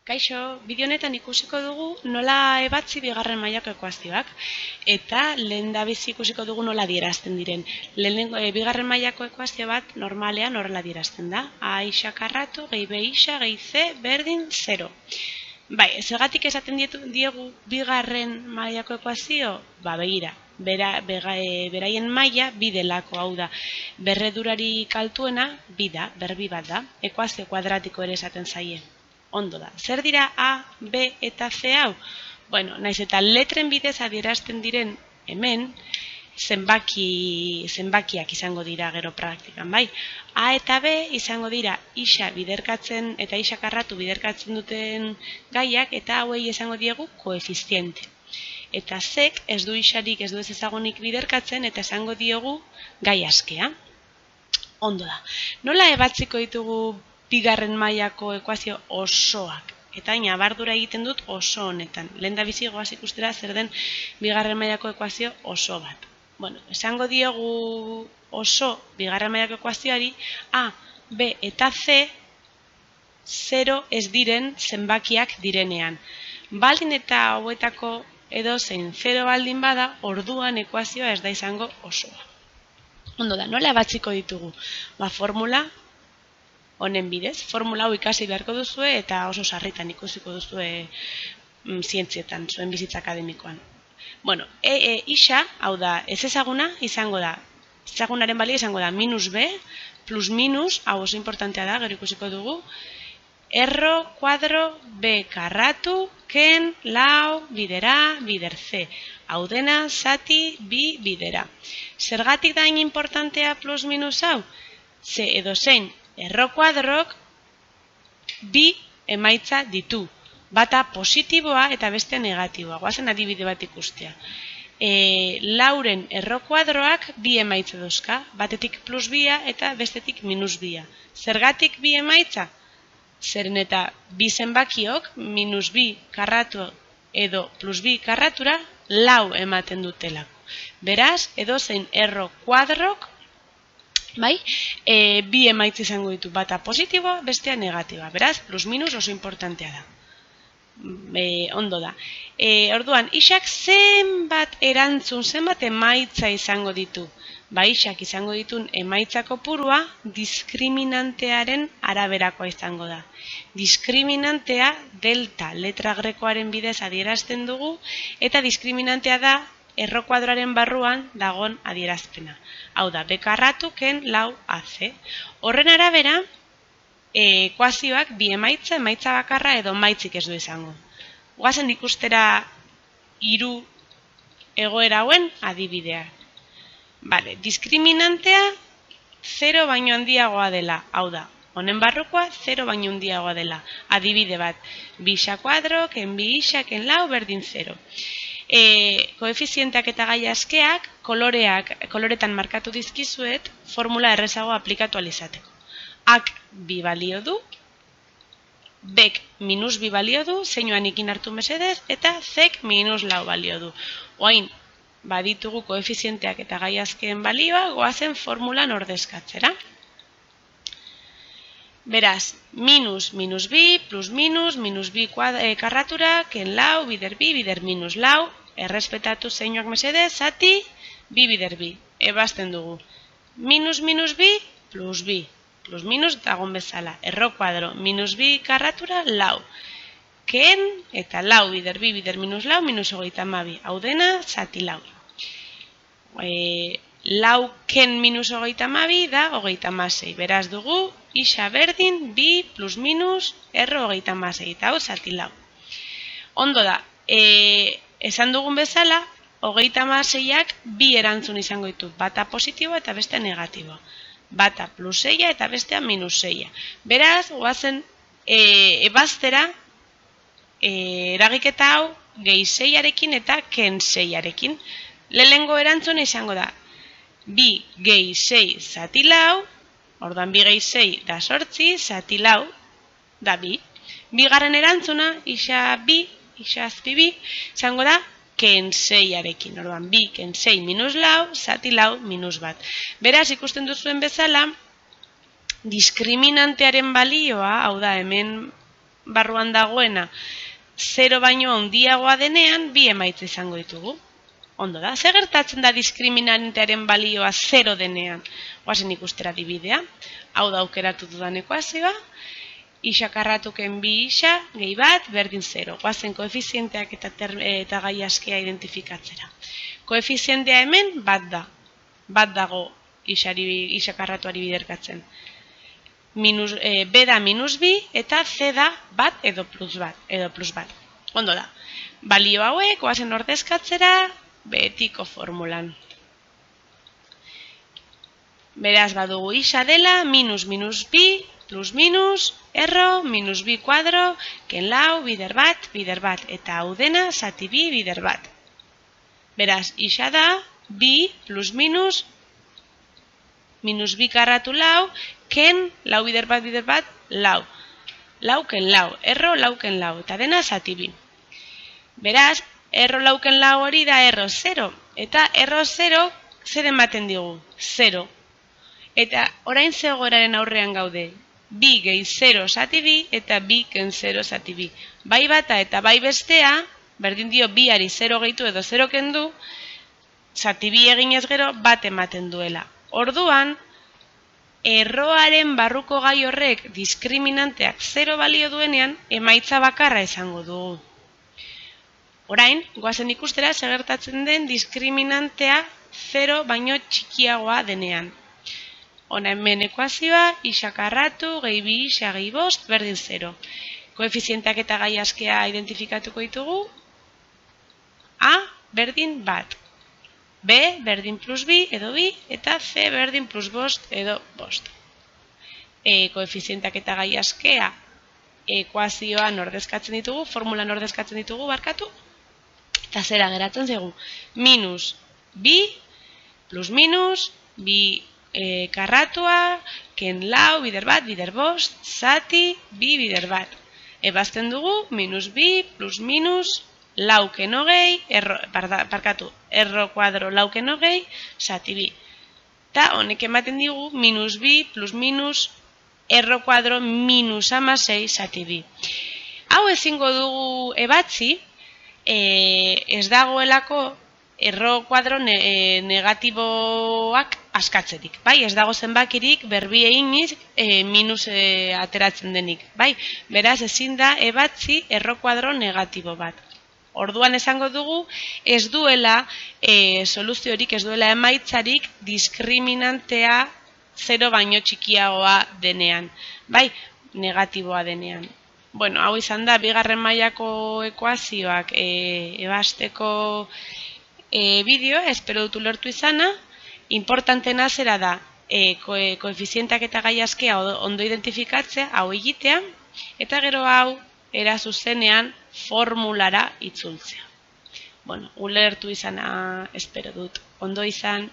Kaixo, bideo honetan ikusiko dugu nola ebatzi bigarren mailako ekuazioak eta lehendabizi ikusiko dugu nola adierazten diren. Bigarren mailako ekuazio bat normalean horrela adierazten da. A isa karratu, gehi B isa, gehi C, berdin, 0. Bai, zergatik esaten diegu bigarren mailako ekuazio? Begira, beraien maila bi delako, hau da. Berredurarik altuena bi da, berbi bat da. Ekuazio kuadratiko ere esaten zaie. Ondo da. Zer dira A, B eta C hau? Bueno, naiz eta letren bidez adierazten diren hemen, zenbakiak izango dira gero praktikan, bai? A eta B izango dira isa biderkatzen eta isa karratu biderkatzen duten gaiak eta hauei izango diegu koefiziente. Eta Zek ez du isarik, ez du ez ezagunik biderkatzen eta esango diogu gai askea. Ondo da. Nola ebatziko ditugu bigarren mailako ekuazio osoak? Eta nabardura egiten dut oso honetan. Lehendabizi goaz ikustera zer den bigarren mailako ekuazio oso bat. Bueno, esango diogu oso bigarren mailako ekuazioari A, B eta C 0 ez diren zenbakiak direnean. Baldin eta hauetako edozein 0 baldin bada, orduan ekuazioa ez da izango osoa. Ondo da, nola ebatziko ditugu? Formula honen bidez, formula hau ikasi beharko duzue eta oso sarritan ikusiko duzue zientzietan, zuen bizitza akademikoan. Bueno, isa, hau da, ez ezaguna izango da, ezagunaren balia izango da minus B, plus minus, hau oso importantea da, gero ikusiko dugu, erro, kuadro, B karratu, ken, lau, bidera, bider C. Hau dena, zati, bi, bidera. Zergatik da hain importantea plus minus hau? Ze edozein erro kuadrok bi emaitza ditu. Bata positiboa eta bestea negatiboa. Goazen adibide bat ikustea. Lauren erro kuadroak bi emaitza duzka. Batetik plus bia eta bestetik minus bia. Zergatik bi emaitza? Zeren eta bi zenbakiok minus bi karratu edo plus bi karratura lau ematen dutelako. Beraz, edozein erro kuadrok bi emaitza izango ditu, bata positiboa, bestea negatiboa. Beraz, plus minus oso importantea da. Ondo da. Orduan, isak zenbat erantzun, zenbat emaitza izango ditu? Isak izango ditun emaitza kopurua diskriminantearen araberakoa izango da. Diskriminantea delta letra grekoaren bidez adierazten dugu eta diskriminantea da erro kuadroaren barruan dagon adierazpena. Hau da, B karratu ken lau AC. Horren arabera, ekuazioak bi emaitza bakarra edo emaitzik ez du izango. Goazen ikustera hiru egoera hauen adibidea. Diskriminantea 0 baino handiagoa dela, hau da, honen barrukoa 0 baino handiagoa dela. Adibide bat, bi isa kuadro, ken bi isa, ken lau, berdin 0. Koefizienteak eta gai askeak koloretan markatu dizkizuet formula errezago aplikatu alizateko. Ak bi balio du, Bek minus bi balio du, zeinuan ikin hartu mesedez, eta Zek minus lau balio du. Oain, baditugu koefizienteak eta gai askeen balioa, goazen formulan ordezkatzera. Beraz, minus bi, plus minus bi karratura, ken lau, bider bi, bider minus lau, errespetatu zeinuak mesedez, zati, bi bider bi. Ebazten dugu. Minus bi, plus bi. Plus minus dagon bezala. Erro kuadro, minus bi karratura, lau. Ken eta lau bider bi, bider minus lau, minus 32. Hau dena, zati lau. Lau ken minus 32 da 36. Beraz dugu, isa berdin, bi plus minus, erro 36. Eta hau, zati lau. Ondo da, esan dugun bezala, 36ak bi erantzun izango ditu. Bata positiboa eta bestea negatiboa. Bata plus 6 eta bestea minus 6. Beraz, goazen ebaztera, eragiketa hau, gehi 6arekin eta ken 6arekin. Lehenengo erantzuna izango da, bi gehi 6 zati lau, orduan bi gehi 6 da 8, zati lau da bi. Bigarren erantzuna, isa bi, isa azpi bi, izango da, ken 6arekin. Orduan, bi ken 6 minus lau, zati lau minus bat. Beraz, ikusten duzuen bezala, diskriminantearen balioa, hau da, hemen barruan dagoena 0 baino handiagoa denean, bi emaitza izango ditugu. Ondo da, zer gertatzen da diskriminantearen balioa 0 denean? Goazen ikustera adibidea. Hau da aukeratu dudan ekuazioa. Isa karratuken bi isa, gehi bat, berdin 0. Goazen koefizienteak eta gai askea identifikatzera. Koefizientea hemen bat da. Bat dago isa karratuari biderkatzen. B da minus bi eta C da bat edo plus bat. Ondo da. Balio hauek, goazen ordezkatzera, betiko formulan. Beraz badugu isa dela, minus bi, plus minus, erro, minus bi kuadro, ken lau, bider bat, eta hau dena, zati bi, bider bat. Beraz, isa da, bi, plus minus, minus bi karratu lau, ken, lau bider bat, lau. Lau ken lau, erro, lau ken lau, eta dena, zati bi. Beraz, erro lauken lau hori da erro 0. Eta erro 0, zer ematen digu? 0. Eta orain zegoeraren aurrean gaude. Bi gehi 0 zati bi eta bi ken 0 zati bi. Bai bata eta bai bestea, berdin dio biari 0 gehitu edo 0 kendu, zati bi eginez gero bat ematen duela. Orduan, erroaren barruko gai horrek diskriminanteak 0 balio duenean, emaitza bakarra izango dugu. Orain, goazen ikustera segertatzen den diskriminantea 0 baino txikiagoa denean. Hona hemen ekuazioa, isa karratu, gehi bi isa, gehi bost, berdin 0. Koefizienteak eta gai askea identifikatuko ditugu. A, berdin bat. B, berdin plus bi edo bi, eta C, berdin plus bost edo bost. Koefizienteak eta gai askea ekuazioan ordezkatzen ditugu, formulan ordezkatzen ditugu, barkatu. Eta zera geratzen zegu, minus bi, plus minus, bi karratua, ken lau, bider bat, bider bost, zati, bi, bider bat. Ebazten dugu, minus bi, plus minus, lau ken hogei, erro kuadro lau ken hogei, zati bi. Eta honek ematen digu, minus bi, plus minus, erro kuadro minus 16, zati bi. Hau ezingo dugu ebatzi, ez dagoelako erro kuadro negatiboak askatzerik, bai? Ez dago zenbakirik berbi eginiz minus ateratzen denik, bai? Beraz ezin da ebatzi erro kuadro negatibo bat. Orduan esango dugu ez duela soluziorik, ez duela emaitzarik diskriminantea 0 baino txikiagoa denean, bai? Negatiboa denean. Bueno, hau izan da, bigarren mailako ekuazioak ebasteko bideoa, espero dut ulertu izana. Importantena zera da, koefizientak eta gai askea ondo identifikatzea, hau egitea, eta gero hau era zuzenean formulara itzultzea. Bueno, ulertu izana espero dut. Ondo izan.